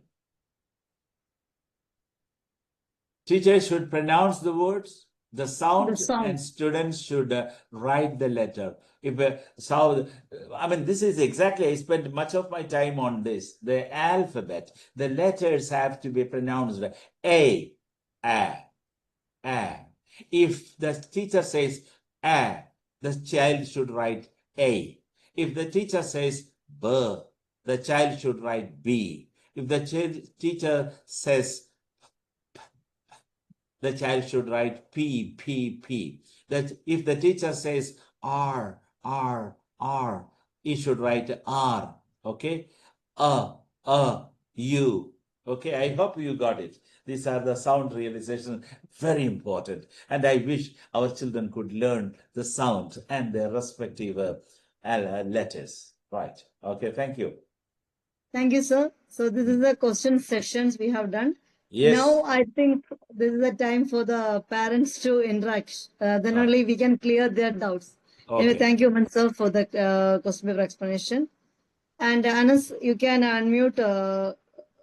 Teachers should pronounce the words, the sound, The sound. and students should write the letter. If sound, I mean, this is exactly, I spent much of my time on this. The alphabet, the letters have to be pronounced A, A. If the teacher says A, the child should write A. If the teacher says B, the child should write B. If the teacher says the child should write P. That if the teacher says R, he should write R. Okay, U. Okay, I hope you got it. These are the sound realizations, very important. And I wish our children could learn the sound and their respective letters. Right. Okay, thank you. Thank you, sir. So this is the question sessions we have done. Yes. Now I think this is the time for the parents to interact. Then only we can clear their doubts. Anyway, Okay. thank you, Aman sir, for the question paper explanation. And Anas, you can unmute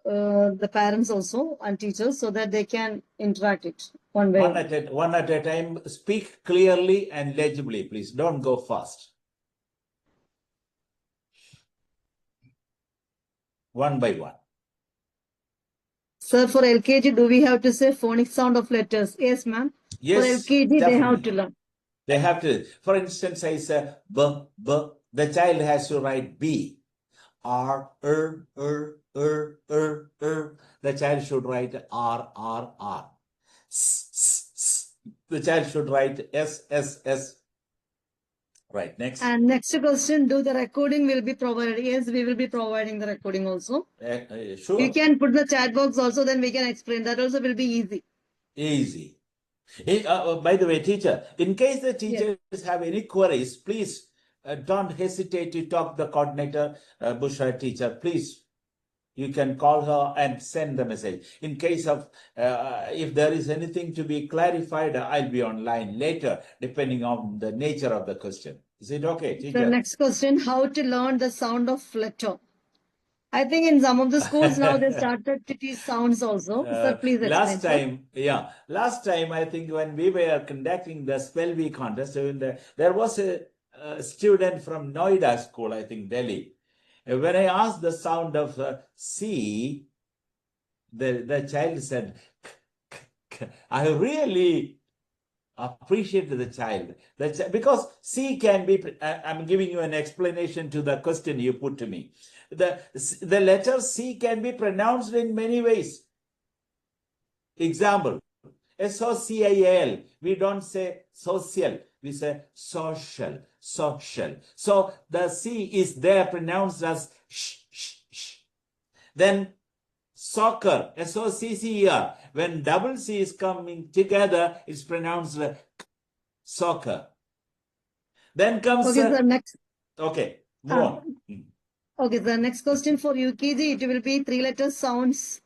the parents also and teachers so that they can interact it one by one. One at a time. Speak clearly and legibly, please. Don't go fast. One by one. Sir, for LKG, do we have to say phonic sound of letters? Yes, ma'am. Yes, for LKG, they have definitely. to learn. They have to. For instance, I say B. The child has to write B. R. The child should write R. S. The child should write S. Right, next. And next question, do the recording will be provided? Yes, we will be providing the recording also. Sure. You can put the chat box also, then we can explain. That also will be easy. Easy. By the way, teacher, in case the teachers have any queries, please don't hesitate to talk to the coordinator, Bushra teacher. Please, you can call her and send the message. In case of, if there is anything to be clarified, I'll be online later, depending on the nature of the question. Is it okay, teacher? The next question, how to learn the sound of letter? I think in some of the schools now they started to teach sounds also. Sir, please explain. Last time, I think when we were conducting the spell bee contest, there was a student from Noida school, I think Delhi. When I asked the sound of C, the child said, I really appreciate the child. Because C can be, I'm giving you an explanation to the question you put to me. The letter C can be pronounced in many ways. Example, social. We don't say social, we say social, social. So the C is there pronounced as sh, sh, sh. Then soccer, SOCCER. When double C is coming together, it's pronounced soccer. Then comes Okay, sir. Next. okay, move on. Okay, the next question for UKG, it will be 3-letter sounds,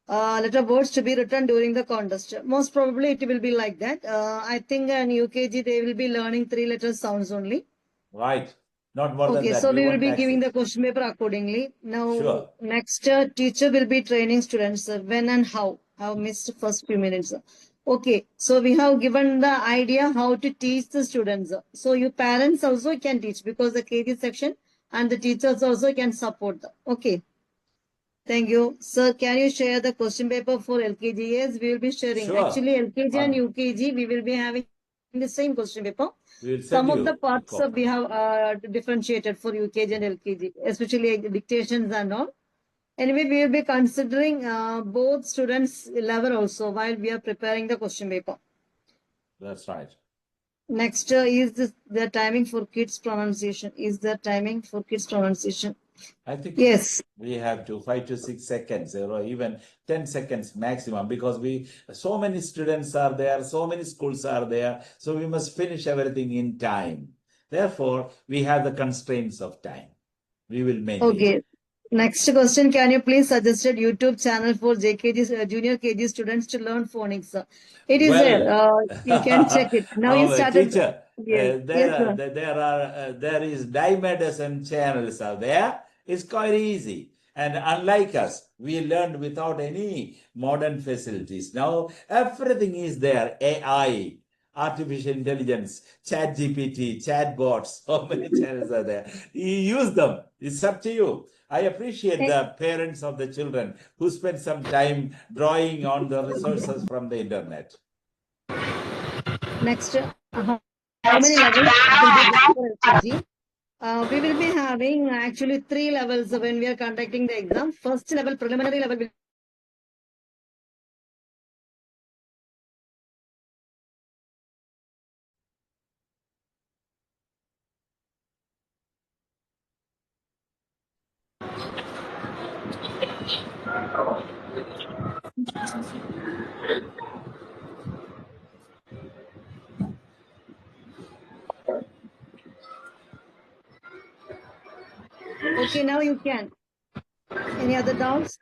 letter words to be written during the contest. Most probably it will be like that. I think in UKG they will be learning 3-letter sounds only. Right. Not more than Okay, that. so we will won't be tax giving it. the question paper accordingly. Now, Sure. next teacher will be training students when and how. I have missed first few minutes. Okay, so we have given the idea how to teach the students. So you parents also can teach because the KG section and the teachers also can support them. Okay. Thank you. Sir, can you share the question paper for LKG? Yes, we will be sharing. Sure. Actually, LKG and Fine. UKG, we will be having the same question paper. We will Some send of you the a parts copy. we have differentiated for UKG and LKG, especially dictations and all. Anyway, we will be considering both students' level also while we are preparing the question paper. That's right. Next is the timing for kids pronunciation. Is the timing for kids pronunciation? I think Yes. we have to 5 to 6 seconds or even 10 seconds maximum because so many students are there, so many schools are there, so we must finish everything in time. Therefore, we have the constraints of time. We will maintain. Okay. Next question, can you please suggest a YouTube channel for JKG, junior KG students to learn phonics? It is there. You can check it. Now you started. Teacher, Yes, yes, sir. there is dime a dozen channels are there. It's quite easy. And unlike us, we learned without any modern facilities. Now everything is there. AI, artificial intelligence, chat GPT, chatbots, so many channels are there. You use them. It's up to you. I appreciate the parents of the children who spend some time drawing on the resources from the internet. Next, how many levels will be there for LKG? We will be having actually 3 levels when we are conducting the exam. First level, preliminary level will Okay, now you can. Any other doubts?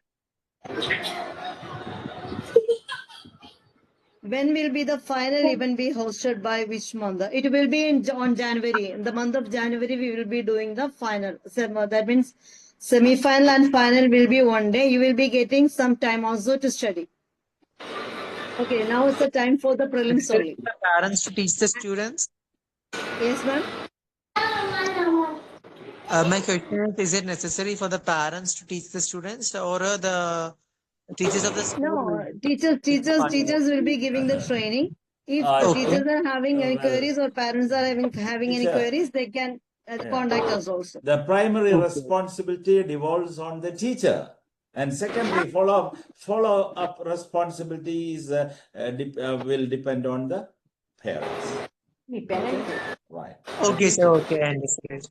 When will be the final event be hosted by which month? It will be on January. In the month of January, we will be doing the final. That means semi-final and final will be one day. You will be getting some time also to study. Okay, now it's the time for the prelims only. The parents to teach the students. Yes, ma'am. My question is it necessary for the parents to teach the students or the teachers of the school? No, teachers will be giving the training. If teachers are having any queries or parents are having any queries, they can contact us also. The primary responsibility devolves on the teacher. And secondary follow-up responsibilities will depend on the parents. Right. Okay, sir. Okay, I understand.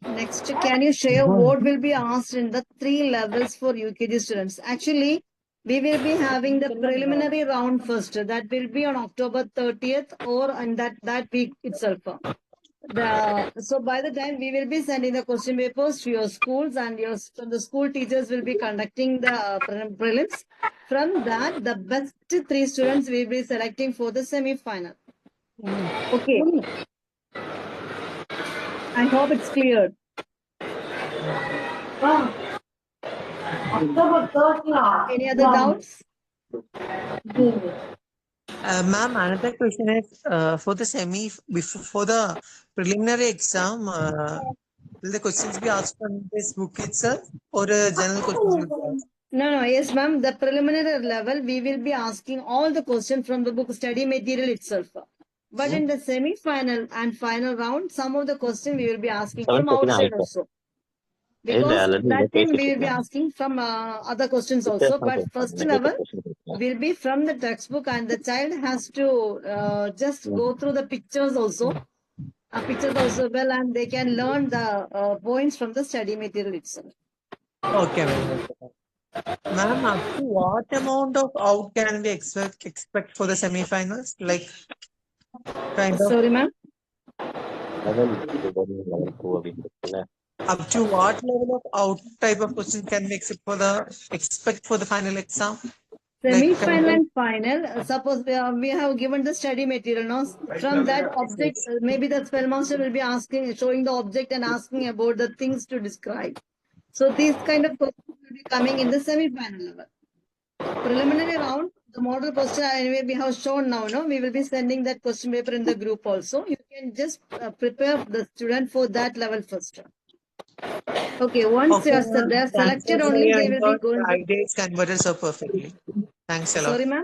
Next, can you share what will be asked in the 3 levels for UKG students? Actually, we will be having the preliminary round first. That will be on October 30th or on that week itself. So by the time we will be sending the question papers to your schools and the school teachers will be conducting the prelims. From that, the best 3 students will be selecting for the semi-final. Okay. I hope it's clear. Any other doubts? Ma'am, another question is for the preliminary exam, will the questions be asked from this book itself or general questions will be asked? No, yes, ma'am. The preliminary level, we will be asking all the questions from the book study material itself. But in the semi-final and final round, some of the questions we will be asking from outside also. Because that time we will be asking from other questions also. But first level will be from the textbook, and the child has to just go through the pictures also. Pictures also well, and they can learn the points from the study material itself. Okay, ma'am. Ma'am, up to what amount of out can we expect for the semi-finals? Like kind of Sorry, ma'am. up to what level of out type of question can we expect for the final exam? Semi-final and final. Suppose we have given the study material. Now, from that object, maybe the spellmaster will be asking, showing the object and asking about the things to describe. So these kind of questions will be coming in the semi-final level. Preliminary round, the model question anyway we have shown now. No, we will be sending that question paper in the group also. You can just prepare the student for that level first. Okay, once Okay, they are thanks selected for only, your they will be input. going. The idea is converted so perfectly. Thanks a lot. Sorry, ma'am.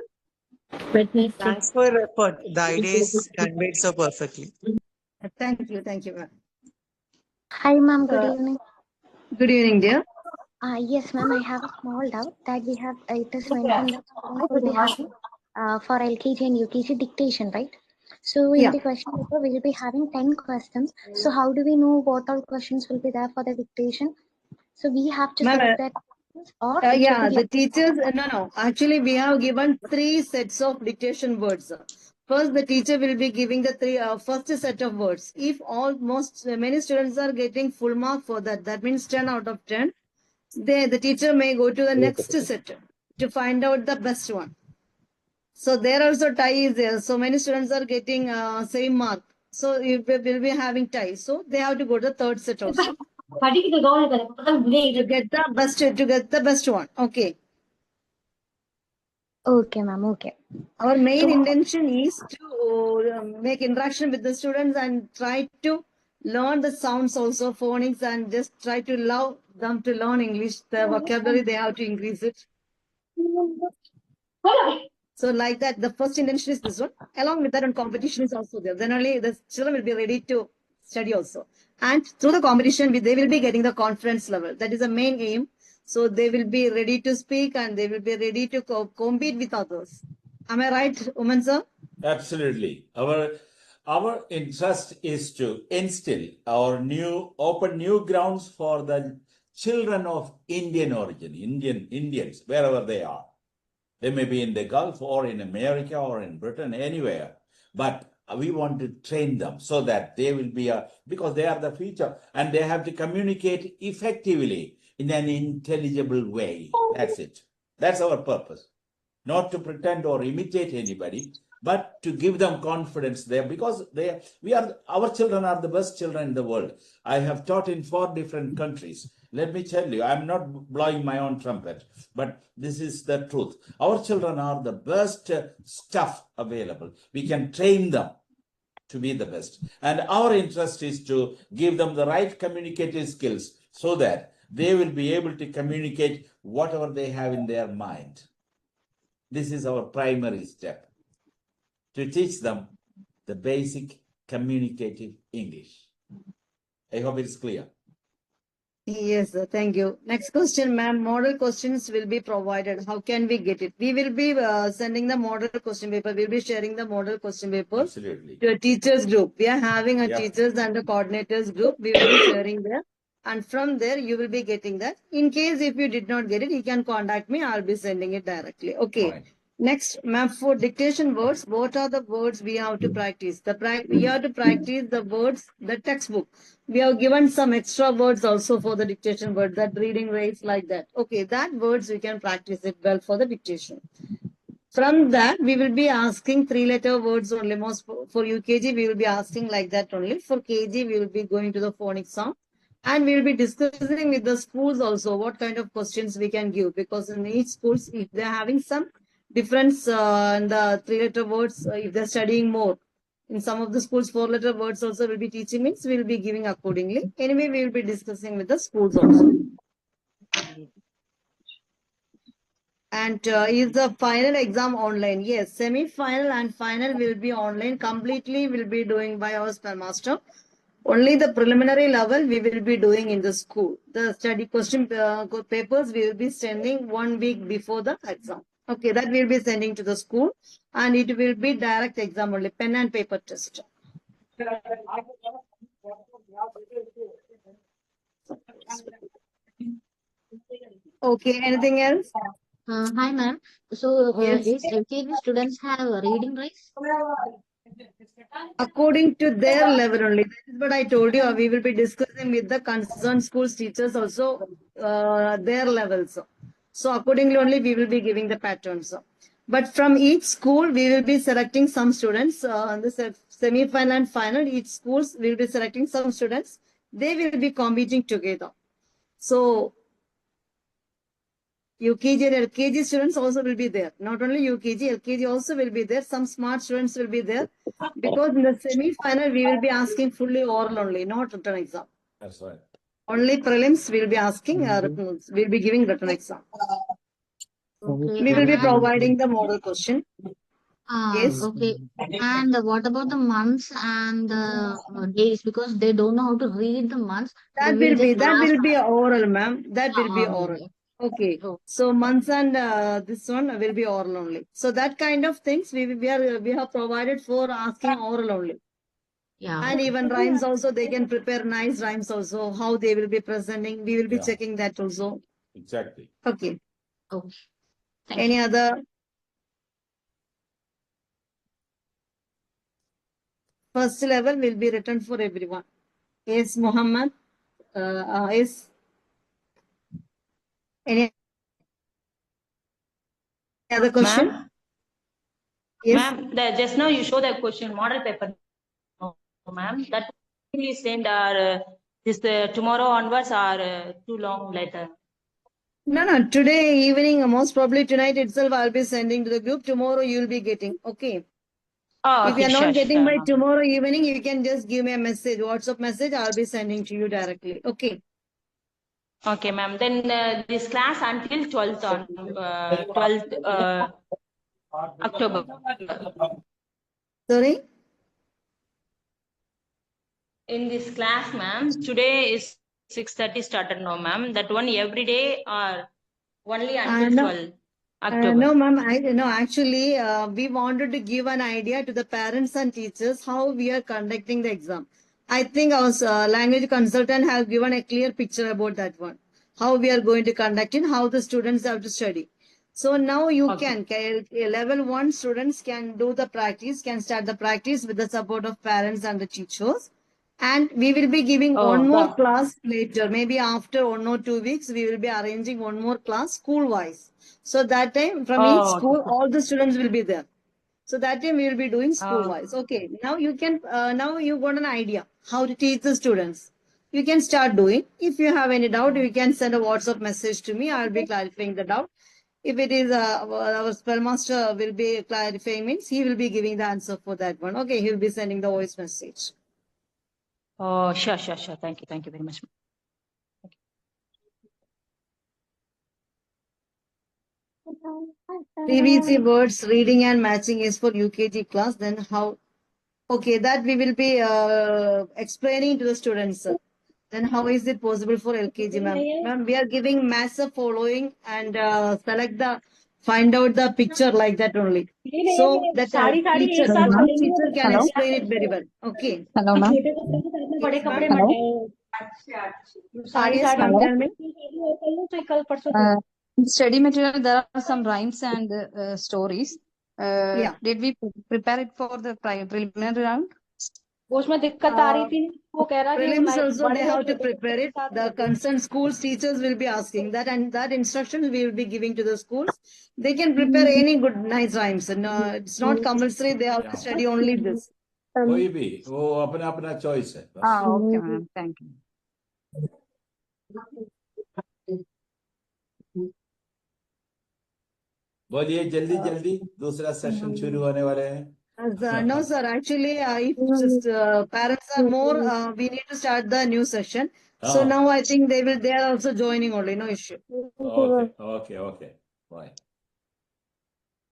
Thanks for your effort. The idea is conveyed so perfectly. Thank you, ma'am. Hi, ma'am. Good evening. Good evening, dear. Yes, ma'am. I have a small doubt that we have. It is mentioned that students will be having for LKG and UKG dictation, right? So in Yeah. the question paper, we will be having 10 questions. So how do we know what all questions will be there for the dictation? So we have to Ma'am, select that questions, or it yeah, will be the teachers, no. Actually, we have given 3 sets of dictation words. First, the teacher will be giving the first set of words. If many students are getting full mark for that, that means 10 out of 10. The teacher may go to the next set to find out the best one. So there also tie is there. So many students are getting same mark. So we will be having tie. So they have to go to the third set also. To get the best one. Okay. Okay, ma'am. Okay. Our main intention is to make interaction with the students and try to learn the sounds also, phonics, and just try to love them to learn English. The vocabulary, they have to increase it. So like that, the first intention is this one. Along with that, and competition is also there. Then only the children will be ready to study also. And through the competition, they will be getting the confidence level. That is the main aim. So they will be ready to speak and they will be ready to compete with others. Am I right, Woman sir? Absolutely. Our interest is to instill open new grounds for the children of Indian origin, Indians, wherever they are. They may be in the Gulf or in America or in Britain, anywhere. But we want to train them so that they will be because they are the future and they have to communicate effectively in an intelligible way. That's it. That's our purpose. Not to pretend or imitate anybody, but to give them confidence there, because our children are the best children in the world. I have taught in 4 different countries. Let me tell you, I'm not blowing my own trumpet, but this is the truth. Our children are the best stuff available. We can train them to be the best. And our interest is to give them the right communicative skills so that they will be able to communicate whatever they have in their mind. This is our primary step, to teach them the basic communicative English. I hope it's clear. Yes, sir. Thank you. Next question, ma'am. Model questions will be provided. How can we get it? We will be sending the model question paper. We'll be sharing the model question paper Absolutely. to a teachers group. We are having a Yep. teachers and the coordinators group. We will be sharing there. And from there, you will be getting that. In case if you did not get it, you can contact me. I'll be sending it directly. Okay. Fine. Next, ma'am, for dictation words, what are the words we have to practice? We have to practice the words, the textbook. We have given some extra words also for the dictation word, that reading rates like that. Okay, that words we can practice it well for the dictation. From that, we will be asking 3-letter words only. Most for UKG, we will be asking like that only. For KG, we will be going to the phonics sound. And we will be discussing with the schools also what kind of questions we can give, because in each schools, if they're having some difference in the 3-letter words, if they're studying more. In some of the schools, 4-letter words also will be teaching, means we will be giving accordingly. Anyway, we will be discussing with the schools also. And is the final exam online? Yes, semi-final and final will be online. Completely will be doing by our spell master. Only the preliminary level we will be doing in the school. The study question papers we will be sending 1 week before the exam. Okay, that we will be sending to the school, and it will be direct exam only, pen and paper test. Okay, anything else? Hi, ma'am. So, Yes. is LKG students have reading rights? According to their level only. That is what I told you. We will be discussing with the concerned schools teachers also their levels. So accordingly only we will be giving the patterns. But from each school we will be selecting some students. The semi-final and final, each schools will be selecting some students. They will be competing together. So UKG and LKG students also will be there. Not only UKG, LKG also will be there. Some smart students will be there. Because in the semi-final, we will be asking fully oral only, not written exam. That's right. Only prelims we will be asking, we will be giving written exam. Okay, We will be and providing the model question. Yes. okay. And what about the months and the days? Because they don't know how to read the months. They That will will be just ask. oral, ma'am. That will be oral. Okay. Okay. Oh, So months and this one will be oral only. So that kind of things we have provided for asking oral only. yeah. And even rhymes also, they can prepare nice rhymes also, how they will be presenting. We will be Yeah. checking that also. Exactly. Okay. Okay. Thank Any you. other? First level will be written for everyone. Yes, Muhammad. Yes. Any other question? Ma'am, Yes. ma'am, just now you show the question model paper. No, ma'am, that will send this tomorrow onwards or too long later. No. Today evening, most probably tonight itself, I'll be sending to the group. Tomorrow you'll be getting. Okay. Oh, If okay, you're sure, not getting sure, by ma'am. tomorrow evening, you can just give me a message, WhatsApp message. I'll be sending to you directly. Okay. Okay, ma'am. Then this class until 12th on 12th October. Sorry. In this class, ma'am, today is 6:30 started. No, ma'am. That one every day or only until No. 12th October. No, ma'am. Actually, we wanted to give an idea to the parents and teachers how we are conducting the exam. I think our language consultant have given a clear picture about that one. How we are going to conduct it, how the students have to study. So now you Okay. level 1 students can do the practice, can start the practice with the support of parents and the teachers. And we will be giving one Oh, more God. class later. Maybe after 1 or 2 weeks, we will be arranging one more class school wise. So that time from each Oh, school, okay. all the students will be there. So that time we will be doing school Oh, wise. Okay. Now you can, now you got an idea how to teach the students. You can start doing. If you have any doubt, you can send a WhatsApp message to me. I'll be clarifying the doubt. If it is our spellmaster will be clarifying means he will be giving the answer for that one. Okay. He will be sending the voice message. oh, sure, sure, sure. Thank you very much. PVC words reading and matching is for UKG class. Then how? Okay, that we will be explaining to the students. Then how is it possible for LKG, ma'am? Ma'am, we are giving massive following and find out the picture like that only. So that teacher, smart teacher can Hello? explain it very well. Okay. Hello, ma'am. Yes, ma'am. Hello. Yes, ma'am. Hello. Tell me. In study material, there are some rhymes and stories. Yeah. Did we prepare it for the preliminary round? उसमें दिक्कत आ रही थी वो कह रहा कि Prelims also बड़े they और have to छोटे prepare it. The concerned schools teachers will be asking that, and that instructions we will be giving to the schools. They can prepare any good nice rhymes, and it's not compulsory. They have to study only this. कोई भी वो अपना अपना choice है बस. Okay, ma'am. Thank you. बोलिए जल्दी जल्दी दूसरा सेशन शुरू होने वाले हैं. No, sir. Actually, if just, parents are more, we need to start the new session. So Oh. now I think they are also joining only. No issue. Okay. Right.